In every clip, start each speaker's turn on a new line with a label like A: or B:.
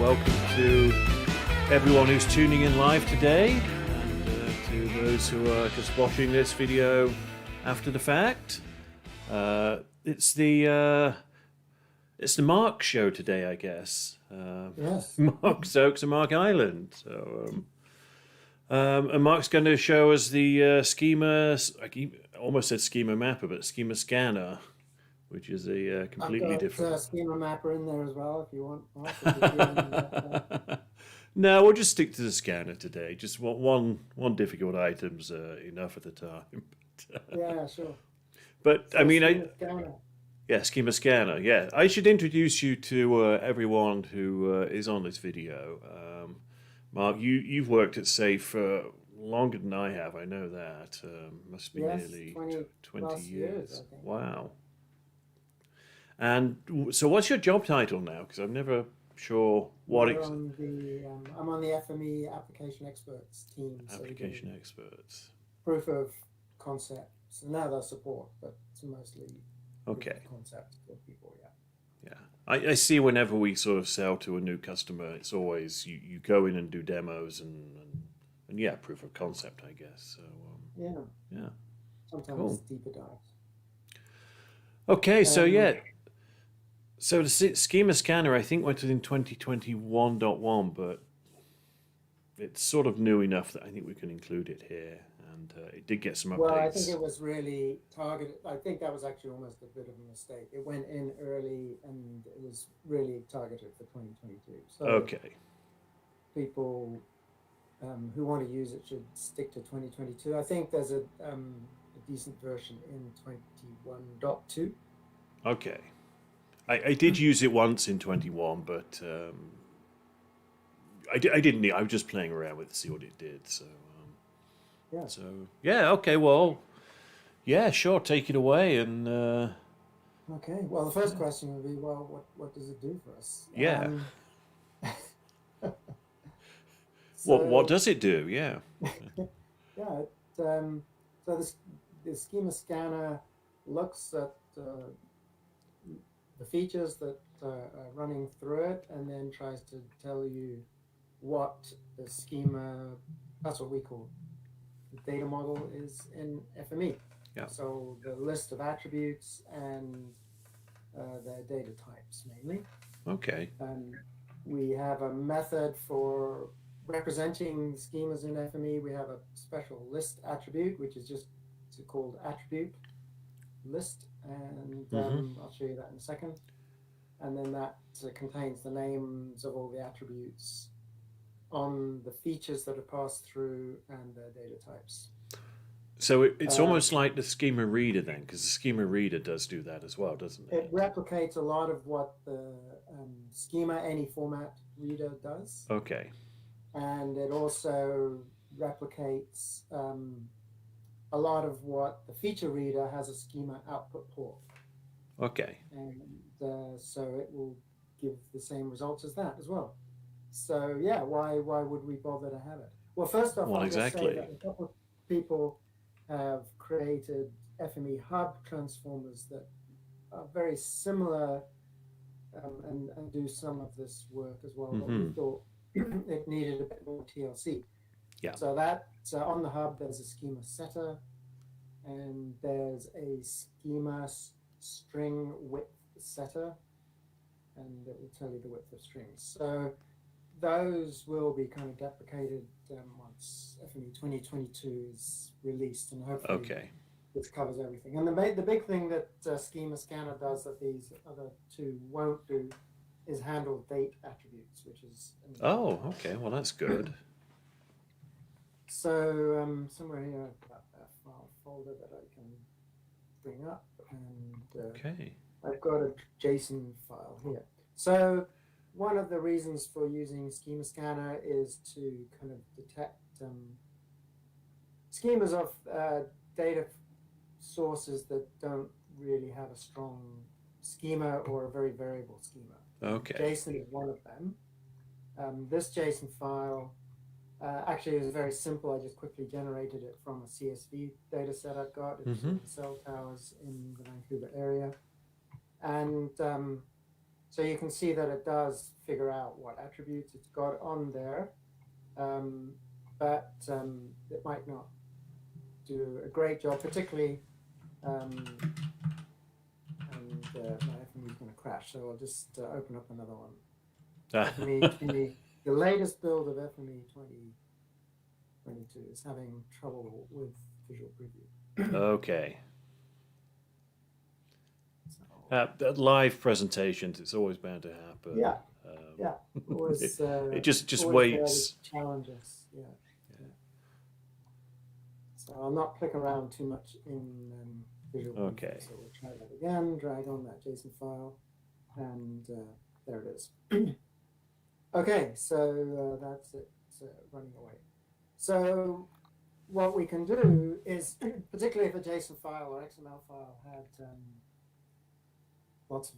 A: welcome to everyone who's tuning in live today, and to those who are just watching this video after the fact. It's the Mark show today, I guess.
B: Yes.
A: Mark Stoakes and Mark Island. So, and Mark's going to show us the schema. I almost said SchemaMapper, but SchemaScanner, which is a completely different.
B: I've got SchemaMapper in there as well, if you want. Mark,
A: No, we'll just stick to the scanner today. Just one difficult item's enough at the time.
B: Yeah, sure.
A: But
B: So
A: I mean,
B: SchemaScanner.
A: yeah, SchemaScanner. Yeah, I should introduce you to everyone who is on this video. Mark, you've worked at SAFE for longer than I have. I know that. Must be
B: Yes,
A: nearly
B: 20
A: 20
B: plus years, I think.
A: Wow. And so, what's your job title now? Because I'm never sure what
B: We're on I'm on the FME application experts team.
A: application experts.
B: Proof of concept. So now they're support, but it's mostly
A: Okay.
B: proof of concept for people, yeah.
A: Yeah, I see whenever we sort of sell to a new customer, it's always you go in and do demos and yeah, proof of concept, I guess. So yeah.
B: Sometimes
A: Cool.
B: it's deeper dives.
A: Okay, so yeah. So the SchemaScanner, I think, went in 2021.1, but it's sort of new enough that I think we can include it here. And it did get some updates.
B: Well, I think it was really targeted. I think that was actually almost a bit of a mistake. It went in early and it was really targeted for 2022. So
A: Okay.
B: people who want to use it should stick to 2022. I think there's a decent version in 21.2.
A: Okay. I did use it once in 21, but I didn't need. I was just playing around with it to see what it did. So
B: Yeah.
A: So yeah, okay. Well, yeah, sure. Take it away and.
B: Okay. Well, the first question would be, well, what does it do for us?
A: Yeah.
B: So,
A: What does it do? Yeah.
B: yeah. So the SchemaScanner looks at the features that are running through it, and then tries to tell you what the schema, that's what we call the data model, is in FME.
A: Yeah.
B: So the list of attributes and their data types mainly.
A: Okay.
B: We have a method for representing schemas in FME. We have a special list attribute, which is just called attribute list, and I'll show you that in a second. And then that contains the names of all the attributes on the features that are passed through and their data types.
A: So it's almost like the schema reader then, because the schema reader does do that as well, doesn't it?
B: It replicates a lot of what the schema any format reader does.
A: Okay.
B: And it also replicates a lot of what the feature reader has a schema output port.
A: Okay.
B: And so it will give the same results as that as well. So yeah, why would we bother to have it? Well, first off,
A: Well,
B: I'll just
A: exactly.
B: say that a couple of people have created FME hub transformers that are very similar and do some of this work as well. But we thought it needed a bit more TLC.
A: Yeah.
B: So that on the hub, there's a schema setter, and there's a schema string width setter, and it will tell you the width of strings. So those will be kind of deprecated once FME 2022 is released, and hopefully this covers everything. And the big thing that SchemaScanner does that these other two won't do is handle date attributes, which is
A: okay. Well, that's good.
B: So somewhere here I've got a file folder that I can bring up, and I've got a JSON file here. So one of the reasons for using SchemaScanner is to kind of detect schemas of data sources that don't really have a strong schema or a very variable schema.
A: Okay.
B: JSON is one of them. This JSON file actually is very simple. I just quickly generated it from a CSV data set I've got. It's cell towers in the Vancouver area. And So you can see that it does figure out what attributes it's got on there, but it might not do a great job, particularly, and my FME is going to crash. So I'll just open up another one. FME, the latest build of FME 2022 is having trouble with visual preview.
A: Okay.
B: So,
A: Live presentations, it's always bound to happen.
B: yeah, yeah. Always,
A: it just
B: always
A: waits.
B: Challenges, yeah. So I'll not click around too much in visual preview.
A: Okay.
B: So we'll try that again. Drag on that JSON file, and there it is. Okay, so that's it. Running away. So what we can do is, particularly if a JSON file or XML file had lots of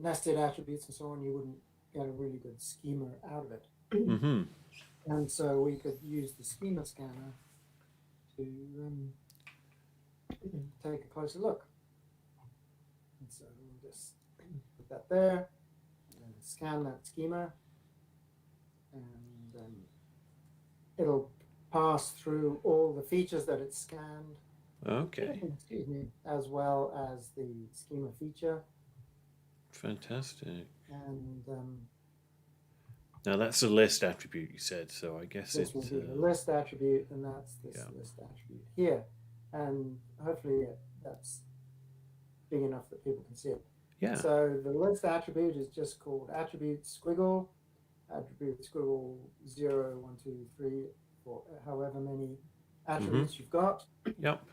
B: nested attributes and so on, you wouldn't get a really good schema out of it.
A: Mm-hmm.
B: And so we could use the schema scanner to take a closer look. And so we'll just put that there, and scan that schema, and it'll pass through all the features that it's scanned.
A: Okay.
B: Excuse me, as well as the schema feature.
A: Fantastic.
B: And
A: now that's a list attribute you said, so I guess
B: this will be the list attribute, and that's this list attribute here. And hopefully that's big enough that people can see it.
A: Yeah.
B: So the list attribute is just called attribute squiggle 0, 1, 2, 3, or however many attributes you've got.
A: Yep.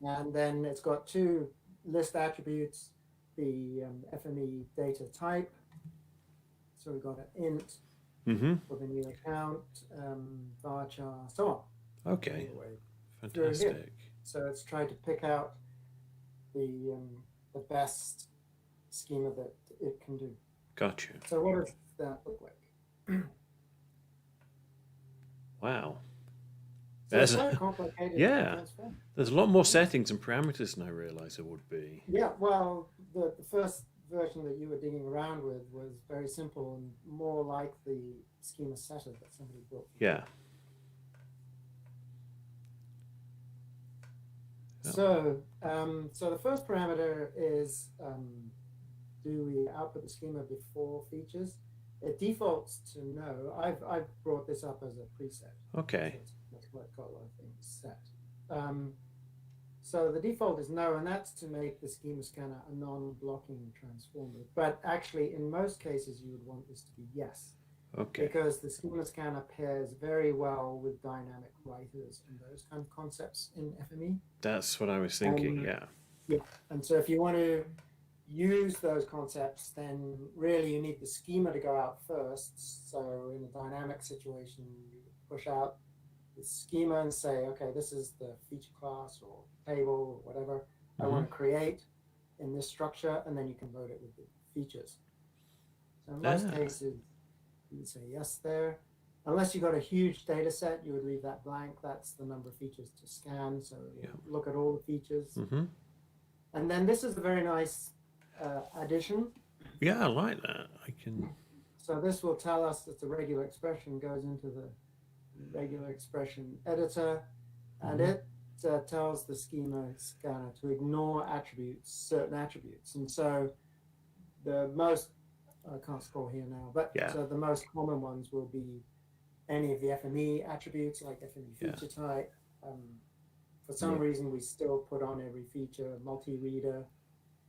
B: And then it's got two list attributes, the FME data type. So we've got an int for the new account, varchar, so on.
A: Okay.
B: Anyway,
A: fantastic.
B: So it's tried to pick out the best schema that it can do.
A: Gotcha.
B: So what does that look like?
A: Wow.
B: So it's quite complicated.
A: Yeah. There's a lot more settings and parameters than I realized there would be.
B: Yeah, well, the first version that you were digging around with was very simple and more like the schema setter that somebody built.
A: Yeah.
B: So, so the first parameter is, do we output the schema before features? It defaults to no. I've brought this up as a preset.
A: Okay.
B: That's why it's got a lot of things set. So the default is no, and that's to make the schema scanner a non-blocking transformer. But actually, in most cases, you would want this to be yes.
A: Okay.
B: Because the schema scanner pairs very well with dynamic writers and those kind of concepts in FME.
A: That's what I was thinking, yeah.
B: Yeah, and so if you want to use those concepts, then really you need the schema to go out first. So in a dynamic situation, you push out the schema and say, okay, this is the feature class or table or whatever I want to create in this structure, and then you can load it with the features. So in most cases, you would say yes there. Unless you got a huge data set, you would leave that blank. That's the number of features to scan. So look at all the features. And then this is a very nice addition.
A: Yeah, I like that. I can.
B: So this will tell us that the regular expression goes into the regular expression editor, and it tells the schema scanner to ignore attributes, certain attributes. And so the most, I can't scroll here now, but so the most common ones will be any of the FME attributes, like FME feature type. For some reason, we still put on every feature, multi-reader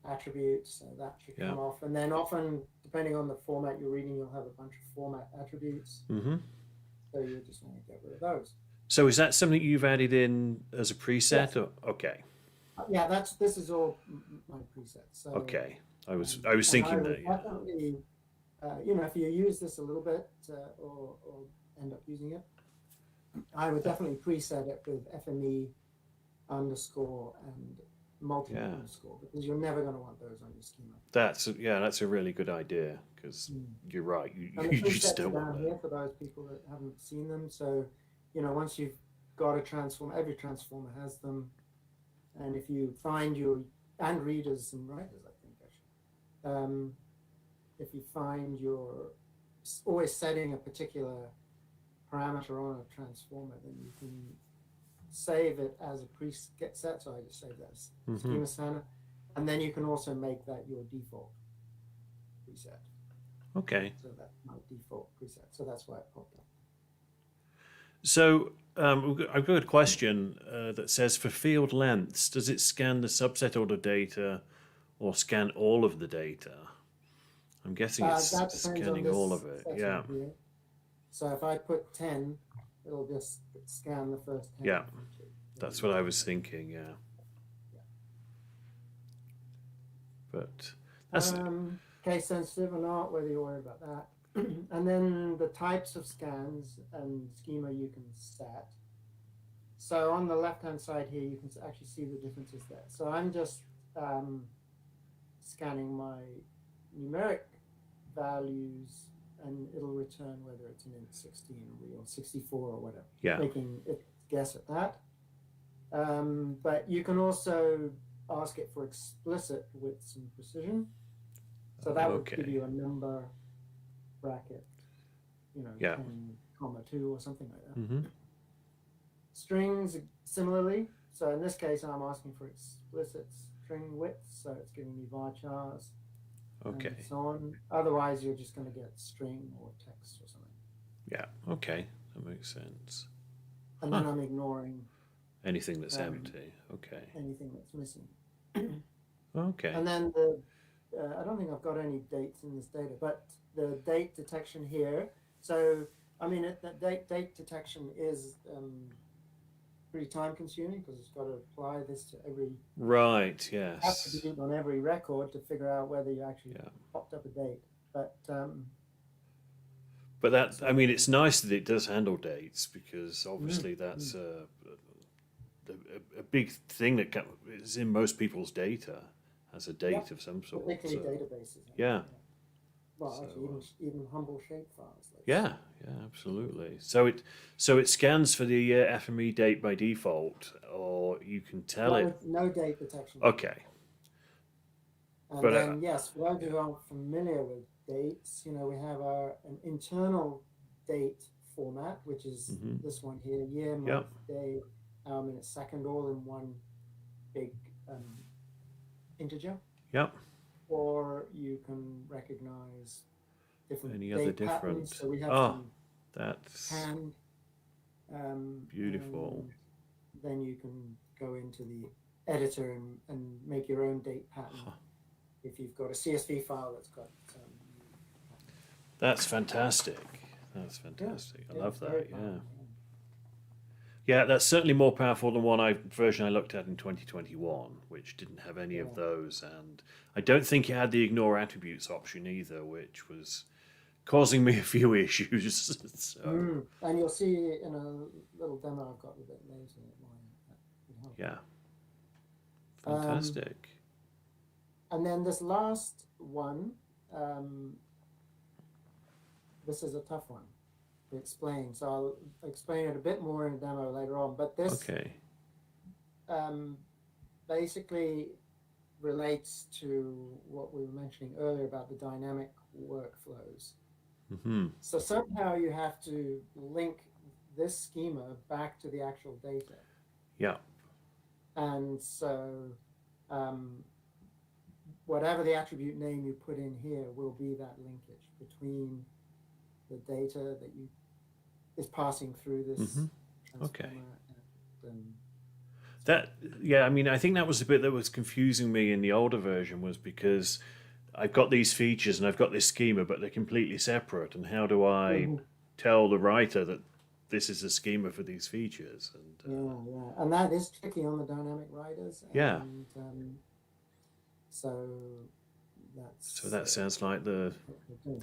B: attributes, so that should come off. And then often, depending on the format you're reading, you'll have a bunch of format attributes. So you just want to get rid of those.
A: So is that something you've added in as a preset? Or, okay.
B: Yeah, this is all my presets. So,
A: okay. I was thinking that.
B: Definitely, you know, if you use this a little bit or end up using it, I would definitely preset it with FME underscore and multi underscore, because you're never going to want those on your schema.
A: That's a really good idea, because you're right. You just don't want that.
B: For those people that haven't seen them, so you know, once you've got a transform, every transformer has them, and if you find your and readers and writers, I think actually, if you find you're always setting a particular parameter on a transformer, then you can save it as a preset. So I just save that as SchemaScanner, and then you can also make that your default preset.
A: Okay.
B: So that's my default preset. So that's why it popped up.
A: So I've got a question that says, for field lengths, does it scan the subset order data or scan all of the data? I'm guessing it's scanning all of it. Yeah.
B: Here. So if I put 10, it'll just scan the first 10.
A: Yeah, that's what I was thinking. Yeah. But that's
B: case sensitive or not, whether you worry about that. And then the types of scans and schema you can set. So on the left-hand side here, you can actually see the differences there. So I'm just scanning my numeric values, and it'll return whether it's an int 16 or real 64 or whatever.
A: Yeah.
B: Making it guess at that. But you can also ask it for explicit widths and precision. So that would give you a number bracket, 10, 2 or something like that. Strings similarly. So in this case, I'm asking for explicit string widths, so it's giving me varchars.
A: Okay.
B: And so on. Otherwise, you're just going to get string or text or something.
A: Yeah. Okay, that makes sense.
B: And then I'm ignoring
A: anything that's empty. Okay.
B: Anything that's missing.
A: Okay.
B: And then I don't think I've got any dates in this data, but the date detection here. So I mean, that date detection is pretty time consuming because it's got to apply this to every.
A: Right. Yes.
B: Has to be on every record to figure out whether you actually popped up a date, but.
A: But that, I mean, it's nice that it does handle dates, because obviously that's a big thing that is in most people's data, as a date of some sort.
B: Particularly databases.
A: Yeah.
B: Well, actually, even humble shape files.
A: Yeah, absolutely. So it scans for the FME date by default, or you can tell it.
B: No date detection.
A: Okay.
B: And then yes, for those who aren't familiar with dates, we have an internal date format, which is this one here: year, month, day, hour, minute, second, all in one big integer.
A: Yep.
B: Or you can recognize different
A: any other
B: patterns. So we have
A: that's
B: hand.
A: Beautiful.
B: Then you can go into the editor and make your own date pattern. If you've got a CSV file that's got.
A: That's fantastic. That's fantastic. I love that. Yeah, that's certainly more powerful than version I looked at in 2021, which didn't have any of those, and I don't think it had the ignore attributes option either, which was causing me a few issues. So.
B: And you'll see in a little demo I've got a bit later.
A: Yeah. Fantastic.
B: And then this last one, this is a tough one to explain. So I'll explain it a bit more in a demo later on. But this basically relates to what we were mentioning earlier about the dynamic workflows. So somehow you have to link this schema back to the actual data.
A: Yeah.
B: And so whatever the attribute name you put in here will be that linkage between the data that is passing through this transformer.
A: I mean, I think that was the bit that was confusing me in the older version, was because I've got these features and I've got this schema, but they're completely separate. And how do I tell the writer that this is a schema for these features? And
B: and that is tricky on the dynamic writers. And, so
A: that sounds like the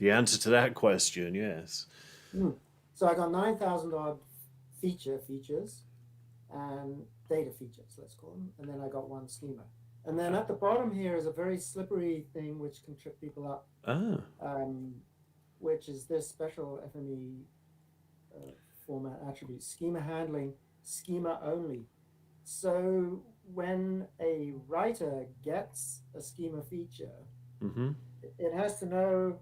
A: answer to that question. Yes.
B: So I got 9,000 odd features and data features, let's call them, and then I got one schema. And then at the bottom here is a very slippery thing which can trip people up, which is this special FME format attribute, schema handling, schema only. So when a writer gets a schema feature, it has to know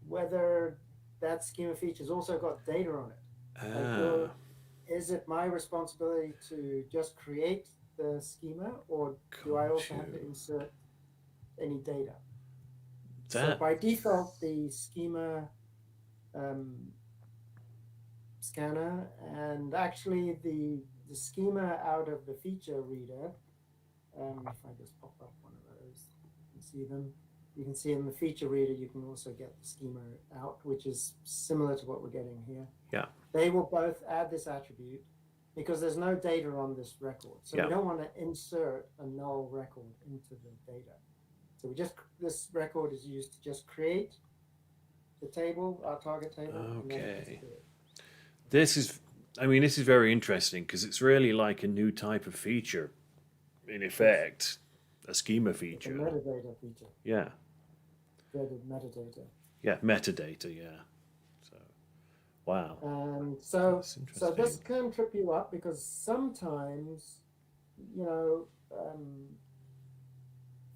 B: whether that schema feature's also got data on it. Like,
A: Ah,
B: is it my responsibility to just create the schema, or do I
A: got
B: also have to
A: you.
B: insert any data? So
A: That,
B: by default, the schema um, scanner, and actually the schema out of the feature reader. If I just pop up one of those, you can see them. You can see in the feature reader, you can also get the schema out, which is similar to what we're getting here.
A: yeah,
B: They will both add this attribute because there's no data on this record. So
A: yeah.
B: we don't want to insert a null record into the data. So this record is used to just create the table, our target table, and then it
A: Okay.
B: disappears.
A: This is, I mean, this is very interesting because it's really like a new type of feature, in
B: Yes,
A: effect, a schema
B: it's a
A: feature.
B: metadata feature,
A: Yeah,
B: threaded metadata.
A: yeah, metadata. Yeah. So, wow,
B: And
A: that's
B: so this
A: interesting.
B: can trip you up because sometimes, you know,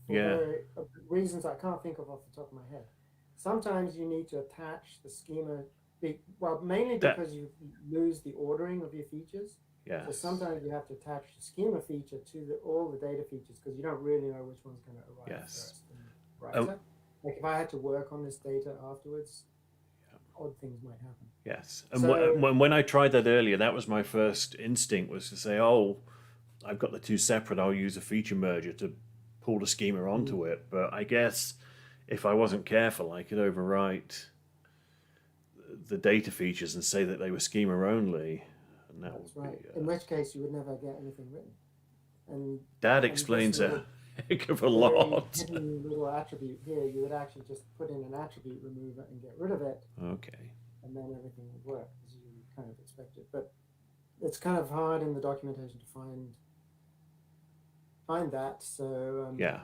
B: for
A: Yeah,
B: very reasons I can't think of off the top of my head, sometimes you need to attach the schema. Well, mainly
A: that.
B: because you lose the ordering of your features. So
A: Yes,
B: sometimes you have to attach the schema feature to all the data features because you don't really know which one's going to arrive
A: yes.
B: first in the
A: Oh,
B: writer. Like if I had to work on this data afterwards, odd things might happen.
A: yes. And
B: So
A: when I tried that earlier, that was my first instinct was to say, oh, I've got the two separate. I'll use a feature merger to pull the schema onto it. But I guess if I wasn't careful, I could overwrite the data features and say that they were schema only, and that
B: that's
A: would be
B: right. In which case, you would never get anything written. And
A: that
B: this
A: explains a
B: little
A: heck of a
B: very
A: lot.
B: hidden little attribute here, you would actually just put in an attribute remover and get rid of it,
A: Okay.
B: and then everything would work as you kind of expected. But it's kind of hard in the documentation to find that. So
A: Yeah,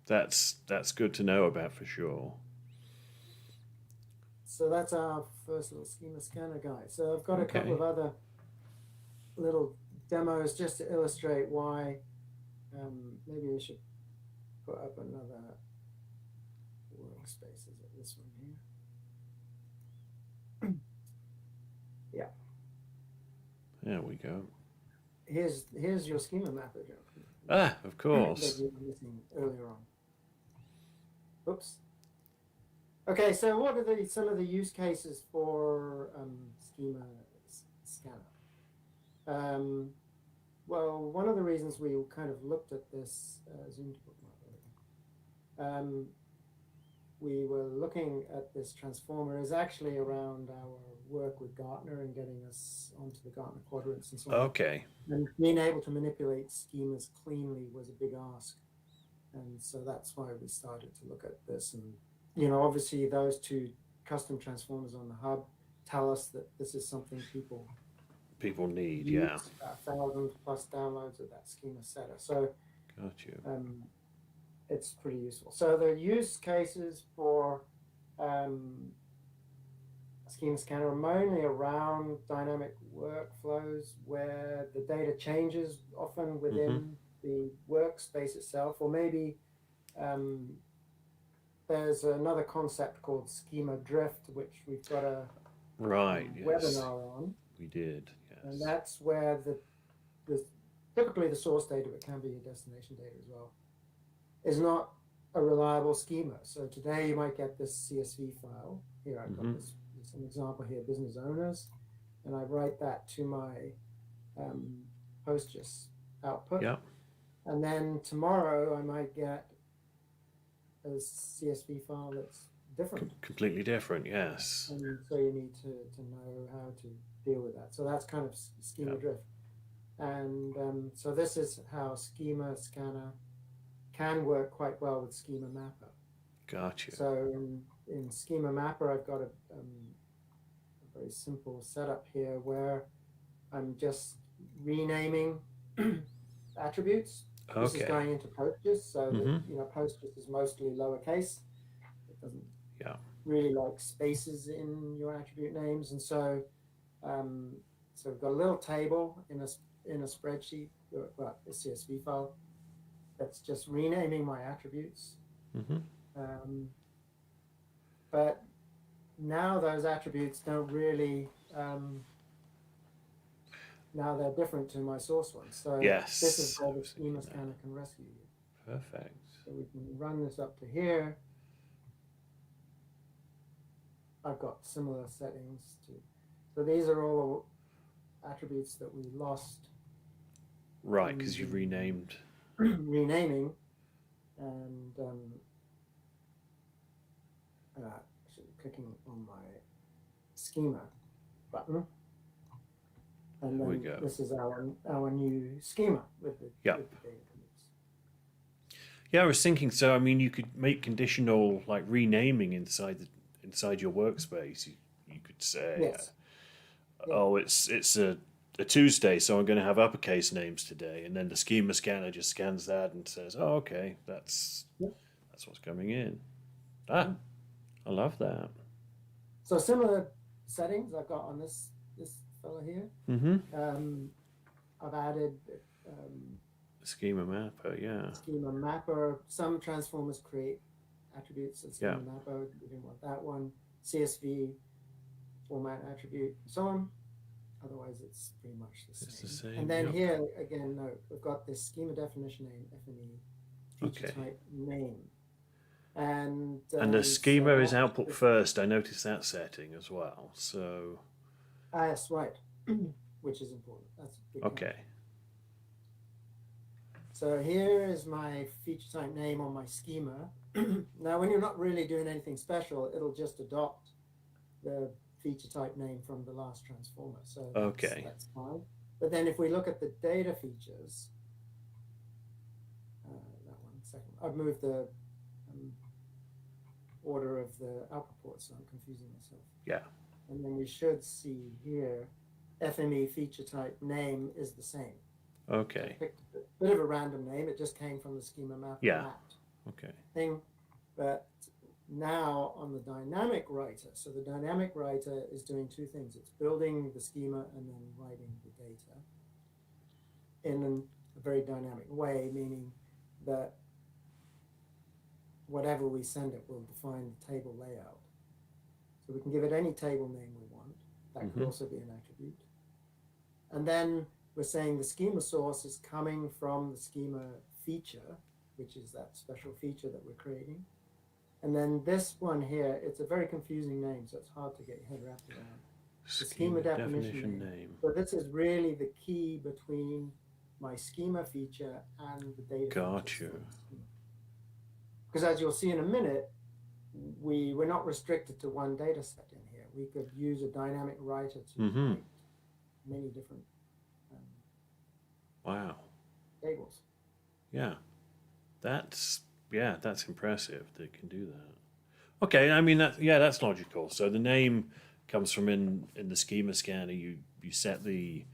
A: that's good to know about for sure.
B: so that's our first little schema scanner guide. So I've got a couple
A: Okay.
B: of other little demos just to illustrate why. Maybe we should put up another workspace. Is it this one here? Yeah.
A: There we go.
B: Here's your schema mapper
A: Ah, of
B: that
A: course.
B: you were missing earlier on. Oops. Okay, so what are some of the use cases for schema scanner? Um, well, one of the reasons we kind of looked at this zoom to bookmark. We were looking at this transformer is actually around our work with Gartner and getting us onto the Gartner quadrants and so on.
A: Okay.
B: And being able to manipulate schemas cleanly was a big ask. And so that's why we started to look at this. And, obviously those two custom transformers on the hub tell us that this is something people
A: People need, yeah.
B: use, 1,000+ downloads of that schema setter. So
A: Got you.
B: it's pretty useful. So the use cases for Schema Scanner are mainly around dynamic workflows where the data changes often within the workspace itself, or maybe there's another concept called schema drift, which we've got a
A: Right, yes.
B: webinar on,
A: We did,
B: and
A: yes.
B: that's where the typically the source data, but can be your destination data as well, is not a reliable schema. So today you might get this CSV file. Here I've got this an example here, business owners, and I write that to my PostGIS output.
A: Yeah.
B: And then tomorrow I might get a CSV file that's different.
A: Completely different, yes.
B: And so you need to know how to deal with that. So that's kind of schema
A: Yep.
B: drift. And so this is how Schema Scanner can work quite well with SchemaMapper.
A: Got you.
B: So in SchemaMapper, I've got a very simple setup here where I'm just renaming attributes. This is
A: Okay.
B: going into PostGIS, so that, PostGIS is mostly lowercase. It doesn't really like spaces in your attribute names, and so we've got a little table in a spreadsheet, well, a CSV file that's just renaming my attributes. But now those attributes don't really, now they're different to my source ones. So
A: Yes.
B: this is where
A: I
B: the
A: was thinking that.
B: SchemaScanner can rescue you.
A: Perfect.
B: So we can run this up to here. I've got similar settings to, so these are all attributes that we lost.
A: Right, because you renamed.
B: Renaming, and actually clicking on my schema button, and
A: There we
B: then
A: go.
B: this is our new schema with the,
A: Yep.
B: with the data groups.
A: Yeah, I was thinking. So, I mean, you could make conditional like renaming inside your workspace. You could say,
B: Yes. Yeah.
A: "Oh, it's a Tuesday, so I'm going to have uppercase names today," and then the schema scanner just scans that and says, "Oh, okay, that's
B: Yep.
A: what's coming in." Ah, I love that.
B: So similar settings I've got on this fellow here.
A: Mm-hmm.
B: I've added
A: SchemaMapper, yeah.
B: SchemaMapper. Some transformers create attributes as
A: Yeah.
B: SchemaMapper. We didn't want that one. CSV format attribute, so on. Otherwise, it's pretty much the same.
A: It's the same.
B: And then
A: yep.
B: here again, note we've got this schema definition name, FME, feature
A: Okay.
B: type name, and
A: the schema
B: so
A: is output first. I noticed that setting as well. So
B: yes, right, which is important. That's a good
A: okay.
B: catch. So here is my feature type name on my schema. Now, when you're not really doing anything special, it'll just adopt the feature type name from the last transformer. So that's fine. But then if we look at the data features, that 1 second, I've moved the order of the output ports, so I'm confusing myself.
A: Yeah.
B: And then we should see here, FME feature type name is the same.
A: Okay.
B: I picked a bit of a random name. It just came from the SchemaMapper mapped thing. But now on the dynamic writer, so the dynamic writer is doing two things. It's building the schema and then writing the data in a very dynamic way, meaning that whatever we send it will define the table layout. So we can give it any table name we want. That could also be an attribute. And then we're saying the schema source is coming from the schema feature, which is that special feature that we're creating. And then this one here, it's a very confusing name, so it's hard to get your head wrapped around. The schema definition name. So this is really the key between my schema feature and the data feature. Because as you'll see in a minute, we're not restricted to one data set in here. We could use a dynamic writer to write many different tables.
A: Yeah. That's impressive. They can do that. Okay, I mean that's logical. So the name comes from in the schema scanner. You set the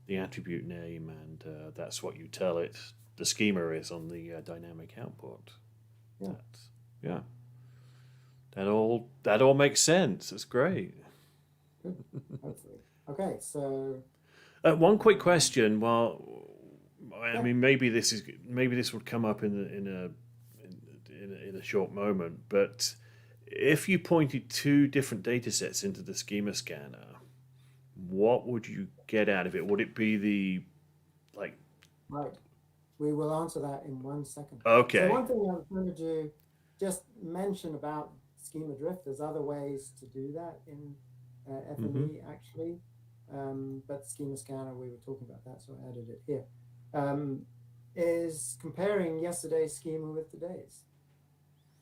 A: attribute name, and that's what you tell it. The schema is on the dynamic output.
B: Yeah.
A: That all makes sense. It's great.
B: Good. Hopefully. Okay, so
A: one quick question. Well, I mean, maybe this would come up in a short moment. But if you pointed two different data sets into the schema scanner, what would you get out of it? Would it be the
B: Right. We will answer that in 1 second.
A: Okay.
B: So one thing I was going to do, just mention about schema drift. There's other ways to do that in FME actually, but SchemaScanner, we were talking about that, so I added it here. Is comparing yesterday's schema with today's.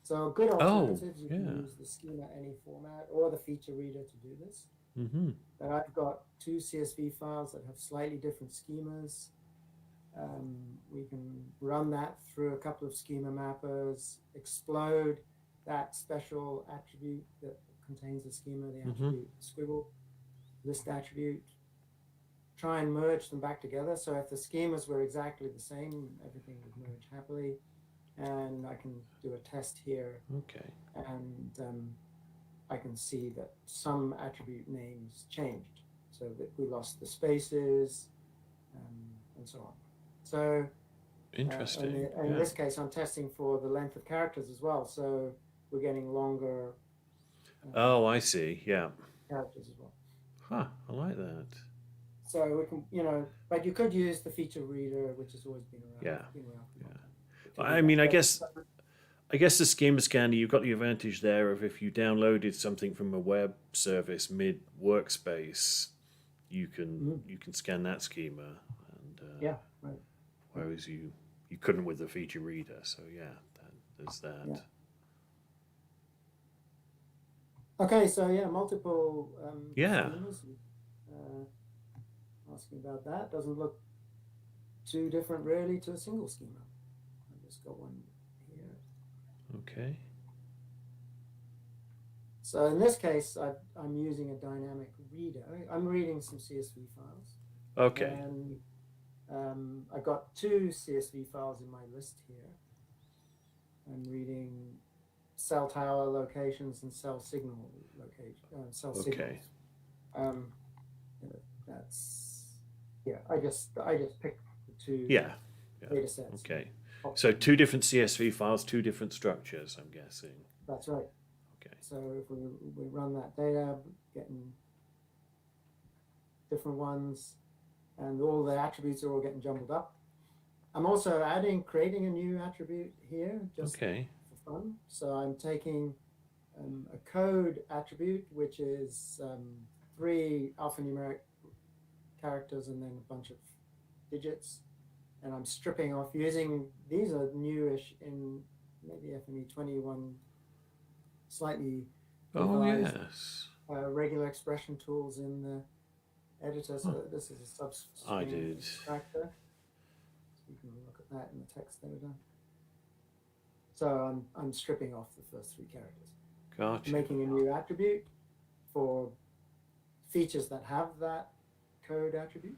B: So good alternatives, you can use the schema any format or the feature reader to do this. But I've got two CSV files that have slightly different schemas. We can run that through a couple of schema mappers, explode that special attribute that contains the schema, the attribute squiggle, list attribute, try and merge them back together. So if the schemas were exactly the same, everything would merge happily. And I can do a test here.
A: Okay.
B: And I can see that some attribute names changed. So that we lost the spaces and so on. So
A: interesting.
B: In this case, I'm testing for the length of characters as well. So we're getting longer.
A: Oh, I see. Yeah.
B: characters as well.
A: Huh. I like that.
B: So we can, but you could use the feature reader, which has always
A: Yeah.
B: been around for a long
A: Yeah.
B: time, to
A: I
B: do
A: mean,
B: that.
A: I guess the schema scanner, you've got the advantage there of if you downloaded something from a web service mid workspace,
B: Mhm.
A: you can scan that schema, and
B: Yeah, right.
A: whereas you couldn't with the feature reader. So yeah, there's
B: Yeah.
A: that.
B: Okay, so yeah, multiple
A: Yeah.
B: schemas. Uh, Asking about that doesn't look too different really to a single schema. I just got one here.
A: Okay.
B: So in this case, I'm using a dynamic reader. I'm reading some CSV files,
A: Okay.
B: and I've got two CSV files in my list here. I'm reading cell tower locations and cell signal cell
A: Okay.
B: signals. That's I just picked the two
A: Yeah. Yeah.
B: data sets.
A: Okay. So two different CSV files, two different structures, I'm guessing.
B: That's right.
A: Okay.
B: So if we run that data, getting different ones, and all the attributes are all getting jumbled up. I'm also creating a new attribute here, just
A: Okay.
B: for fun. So I'm taking a code attribute, which is 3 alphanumeric characters and then a bunch of digits. And I'm stripping off using, these are newish in maybe FME 21, slightly revised,
A: yes.
B: regular expression tools in the editor. So this is a substring extractor. So you can look at that in the text editor. So I'm stripping off the first 3 characters.
A: Gotcha.
B: Making a new attribute for features that have that code attribute.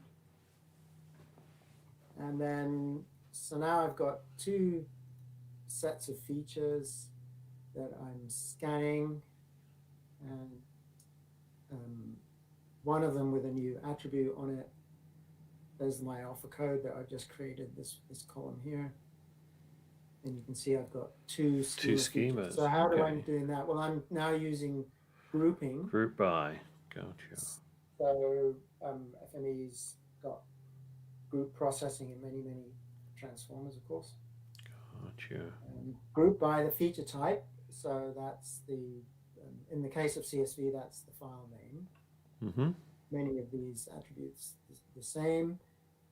B: And then, so now I've got 2 sets of features that I'm scanning, and one of them with a new attribute on it. There's my alpha code that I've just created, this column here. And you can see I've got 2 schemas.
A: Schemas.
B: So how do I do that? Well, I'm now using grouping.
A: Group by. Gotcha.
B: So FME's got group processing in many, many transformers, of course.
A: Gotcha.
B: Group by the feature type. So that's in the case of CSV, that's the file name.
A: Mm-hmm.
B: Many of these attributes the same.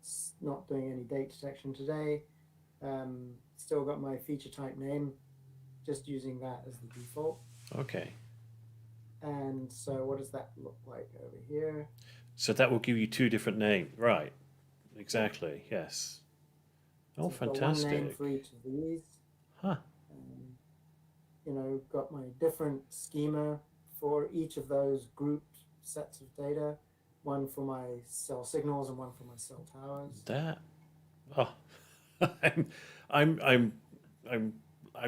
B: It's not doing any date detection today. Still got my feature type name, just using that as the default.
A: Okay.
B: And so what does that look like over here?
A: So that will give you 2 different names. Right. Exactly. Yes. Oh,
B: so
A: fantastic.
B: Got one name for each of these.
A: Huh.
B: Got my different schema for each of those grouped sets of data. One for my cell signals and one for my cell towers.
A: That. Oh. I'm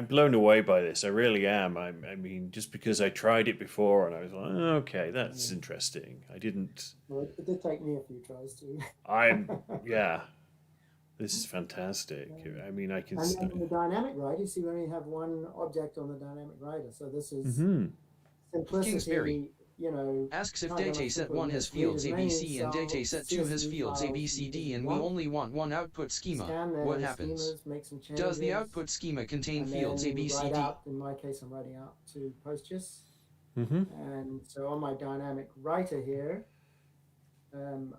A: blown away by this. I really am. I mean, just because I tried it before and I was like, okay, that's interesting. I didn't.
B: Well, it did take me a few tries too.
A: Yeah. This is fantastic. I mean, I can.
B: And then the dynamic writer, you see, we only have one object on the dynamic writer, so this is simplicity.
C: Kingsbury asks if dataset 1 has fields ABC and dataset 2 has fields ABCD and we only want one output schema. What happens? Does the output schema contain fields ABCD?
B: In my case, I'm writing out to PostGIS.
A: Mm-hmm.
B: And so on my dynamic writer here, I'm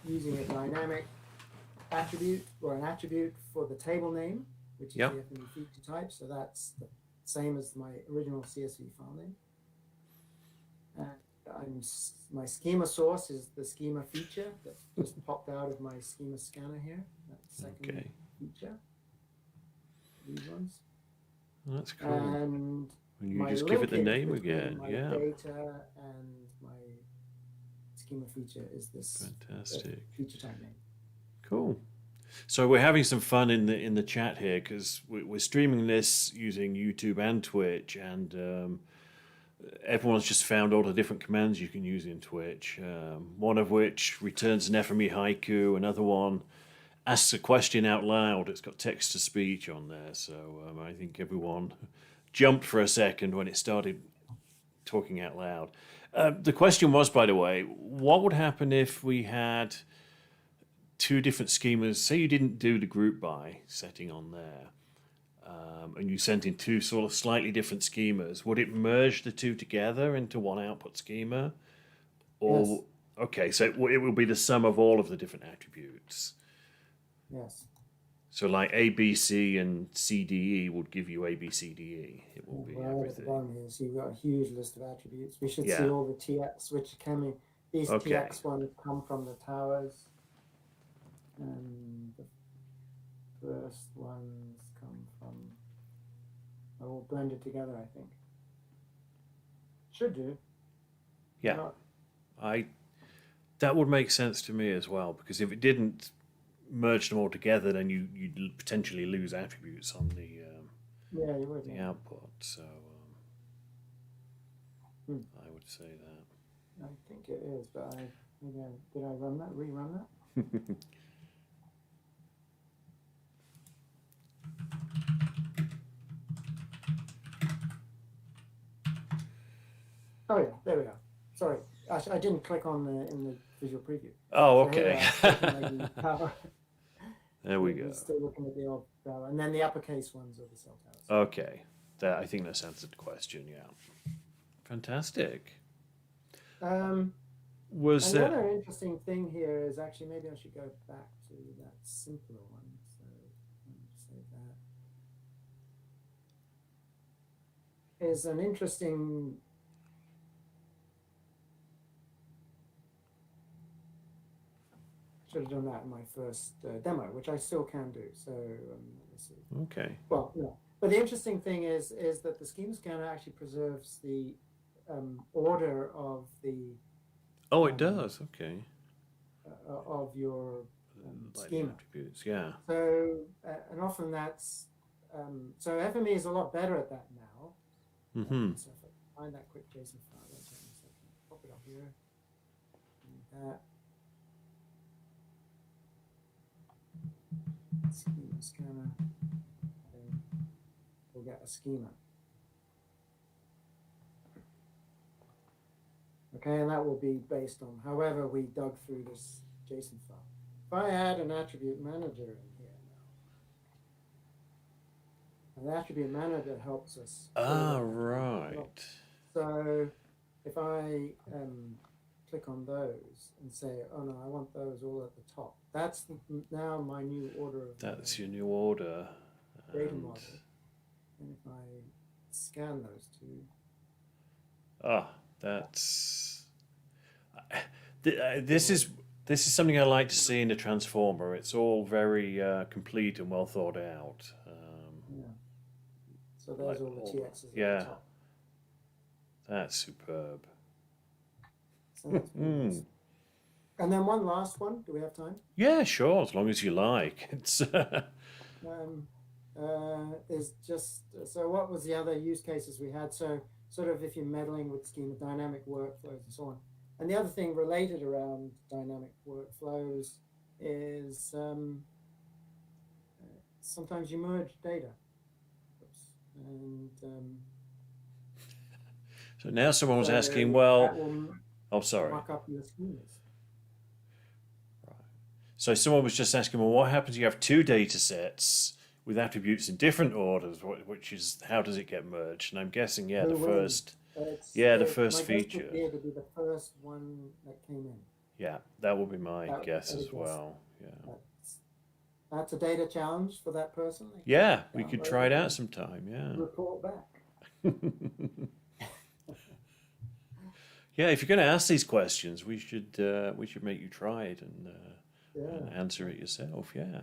B: using a dynamic attribute or an attribute for the table name, which is the FME feature type. So that's the same as my original CSV file name. And my schema source is the schema feature that just popped out of my schema scanner here. That second feature. These ones.
A: That's cool.
B: And
A: you just give it the name again.
B: My
A: yeah.
B: data and my schema feature is this
A: fantastic
B: feature type name.
A: Cool. So we're having some fun in the chat here because we're streaming this using YouTube and Twitch, and everyone's just found all the different commands you can use in Twitch. One of which returns an FME haiku. Another one asks a question out loud. It's got text to speech on there. So I think everyone jumped for a second when it started talking out loud. The question was, by the way, what would happen if we had two different schemas? Say you didn't do the group by setting on there, and you sent in two sort of slightly different schemas. Would it merge the two together into one output schema? Or
B: Yes.
A: Okay, so it will be the sum of all of the different attributes.
B: Yes.
A: So like A, B, C, and C, D, E would give you A, B, C, D, E. It will be
B: Right at the
A: everything.
B: bottom here, so you've got a huge list of attributes. We should
A: Yeah.
B: see all the TX, which can these
A: Okay.
B: TX ones come from the towers, and the first ones come from, they're all blended together, I think. Should do.
A: Yeah.
B: Not-
A: That would make sense to me as well, because if it didn't merge them all together, then you'd potentially lose attributes on the
B: yeah, you would.
A: the
B: Yeah.
A: output. So I would say that.
B: I think it is, but did I run that? Rerun that? Oh yeah, there we are. Sorry, I didn't click on in the visual preview.
A: Oh,
B: So here
A: okay.
B: I am, the power.
A: There we
B: We're
A: go.
B: still looking at the old power, and then the uppercase ones are the cell towers.
A: Okay, I think that's answered the question. Yeah, fantastic. Was there?
B: Another interesting thing here is actually maybe I should go back to that simpler one. So let me save that. Is an interesting. Should have done that in my first demo, which I still can do. So let me see.
A: Okay.
B: Well, no. But the interesting thing is that the SchemaScanner actually preserves the order of the.
A: Oh, it does. Okay.
B: Of your
A: Like the
B: schema.
A: attributes. Yeah.
B: So and often that's so FME is a lot better at that now.
A: Mm-hmm.
B: So if I find that quick JSON file, wait a second, pop it up here. That. SchemaScanner, and we'll get a schema. Okay, and that will be based on however we dug through this JSON file. If I add an attribute manager in here now, and the attribute manager helps us.
A: Ah, right.
B: So if I click on those and say, oh no, I want those all at the top. That's now my new order of.
A: That's your new order.
B: Data
A: And-
B: model. And if I scan those two.
A: That's. This is something I like to see in the transformer. It's all very complete and well thought out.
B: Yeah. So there's all the TXs at
A: yeah.
B: the top.
A: That's superb.
B: So that's pretty nice. And then one last one. Do we have time?
A: Yeah, sure, as long as you like. It's
B: Is just so. What was the other use cases we had? So sort of if you're meddling with schema, dynamic workflows and so on. And the other thing related around dynamic workflows is sometimes you merge data. And
A: so now someone was
B: so
A: asking,
B: that
A: well,
B: will
A: oh, sorry.
B: muck up your schemas.
A: So someone was just asking, well, what happens if you have two data sets with attributes in different orders? Which is, how does it get merged? And I'm guessing, yeah, the
B: Who
A: first,
B: wins?
A: the first
B: my guess
A: feature.
B: would be able to be the first one that came in.
A: Yeah, that would be my
B: That-
A: guess
B: that
A: as
B: is
A: well. Yeah.
B: That's a data challenge for that person. They
A: Yeah,
B: can
A: we could
B: download
A: try it
B: and
A: out sometime. Yeah.
B: report back.
A: Yeah, if you're going to ask these questions, we should make you try it and
B: Yeah.
A: answer it yourself. Yeah.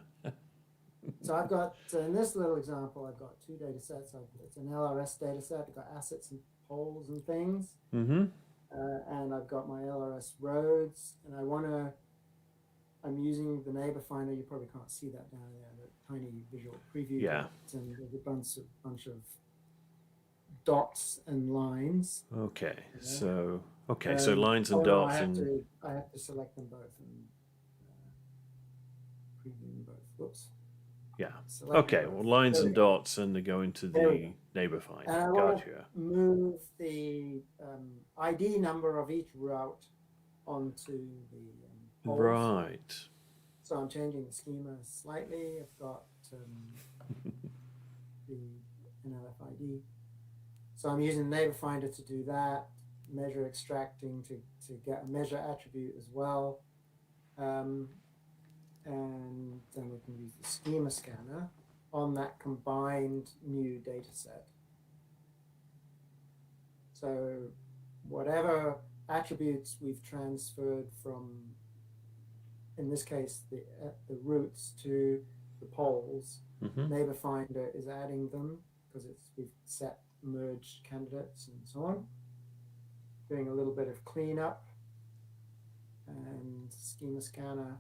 B: So I've got, in this little example, I've got two data sets. It's an LRS data set. I've got assets and poles and things.
A: Mm-hmm.
B: And I've got my LRS roads. And I'm using the neighbor finder. You probably can't see that down there, the tiny visual preview.
A: Yeah.
B: And there's a bunch of dots and lines.
A: Okay.
B: Yeah.
A: So so lines and
B: no,
A: dots
B: I have
A: and
B: to select them both and preview them both. Whoops.
A: Yeah.
B: select
A: Okay.
B: both.
A: Well, lines
B: There
A: and
B: we go.
A: dots, and they go into
B: There we
A: the
B: go.
A: neighbor
B: And
A: finder.
B: I want to
A: Gotcha.
B: move the ID number of each route onto the poles.
A: Right.
B: So I'm changing the schema slightly. I've got the NLFID. So I'm using the neighbor finder to do that, measure extracting to get a measure attribute as well. And then we can use the schema scanner on that combined new data set. So whatever attributes we've transferred from, in this case, the routes to the poles, neighbor finder is adding them because we've set merged candidates and so on. Doing a little bit of cleanup, and schema scanner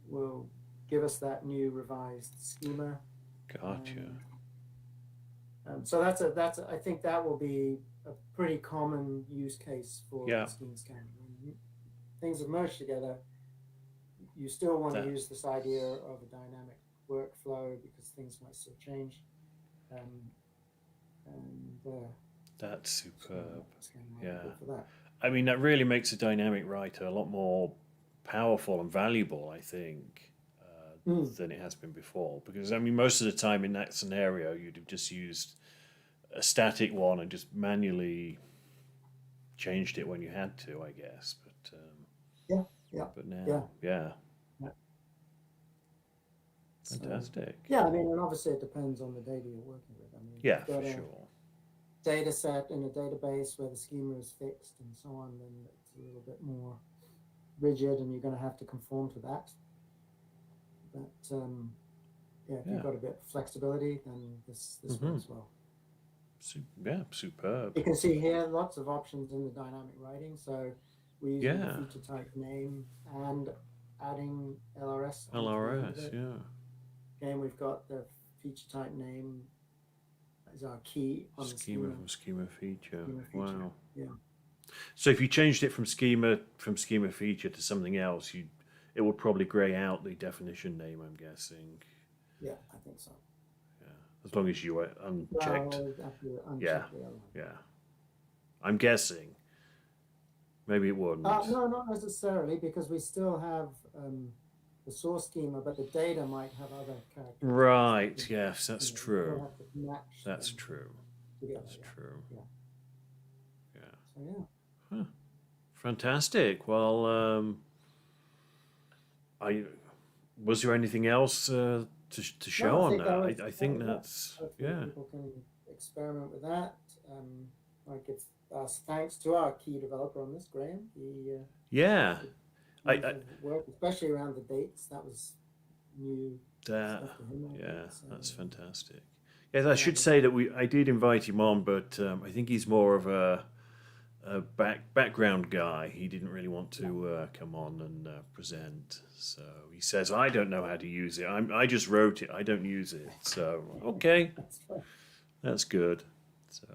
B: will give us that new revised schema.
A: Gotcha.
B: So that's I think that will be a pretty common use case for schema scanner. When things have merged together, you still want to use this idea of a dynamic workflow because things might still change.
A: That's superb. Yeah.
B: For that.
A: I mean, that really makes a dynamic writer a lot more powerful and valuable, I think, than it has been before. Because, I mean, most of the time in that scenario, you'd have just used a static one and just manually changed it when you had to, I guess. But But now, fantastic.
B: Yeah, I mean, and obviously it depends on the data you're working with. I mean,
A: Yeah, for sure.
B: Data set in a database where the schema is fixed and so on, then it's a little bit more rigid and you're going to have to conform to that. But if you've got a bit of flexibility, then this works well.
A: Superb.
B: You can see here lots of options in the dynamic writing. So we use the feature type name and adding LRS. Again, we've got the feature type name as our key on the schema.
A: From schema feature. Wow.
B: Yeah.
A: So if you changed it from schema feature to something else, it would probably grey out the definition name, I'm guessing.
B: Yeah, I think so.
A: Yeah, as long as you were unchecked.
B: Yeah.
A: I'm guessing. Maybe it wouldn't.
B: No, not necessarily, because we still have the source schema, but the data might have other characters.
A: Right. Yes, that's true.
B: That's
A: true. That's true.
B: Yeah. So
A: Huh. Fantastic. Well, was there anything else to show on that? I think that's
B: People can experiment with that. I give thanks to our key developer on this, Graham.
A: I
B: work, especially around the dates. That was new.
A: That's fantastic. Yes, I should say that I did invite him on, but I think he's more of a background guy. He didn't really want to come on and present. So he says, I don't know how to use it. I just wrote it. I don't use it. So, okay. That's good. So,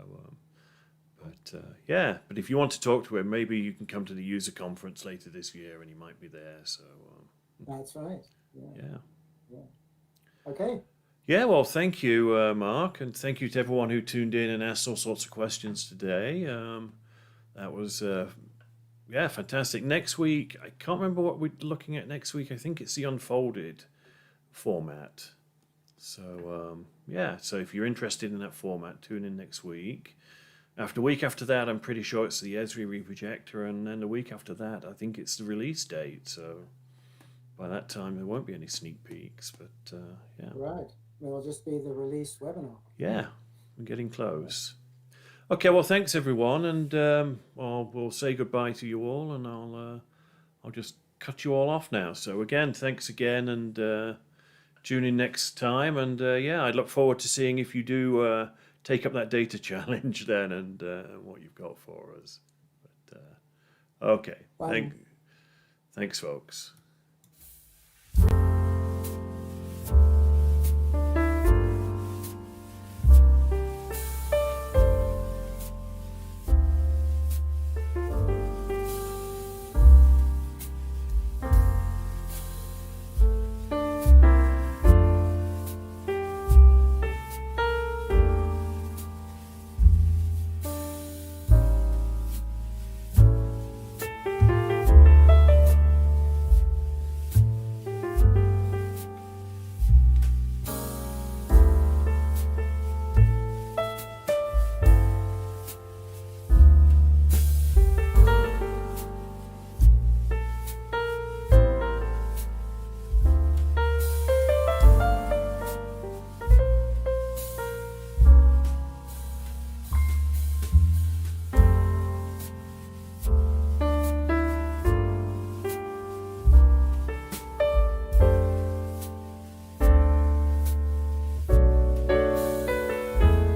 A: but if you want to talk to him, maybe you can come to the user conference later this year and he might be there. So
B: that's right.
A: Yeah.
B: Okay.
A: Yeah, well, thank you, Mark, and thank you to everyone who tuned in and asked all sorts of questions today. That was, fantastic. Next week, I can't remember what we're looking at next week. I think it's the unfolded format. So, so if you're interested in that format, tune in next week. The week after that, I'm pretty sure it's the Esri reprojector, and then the week after that, I think it's the release date. So by that time, there won't be any sneak peeks, but
B: Right. It'll just be the release webinar.
A: Yeah, we're getting close. Okay, well, thanks everyone, and we'll say goodbye to you all, and I'll just cut you all off now. So again, thanks again, and tune in next time, and I look forward to seeing if you do take up that data challenge then, and what you've got for us. But okay, thanks, folks.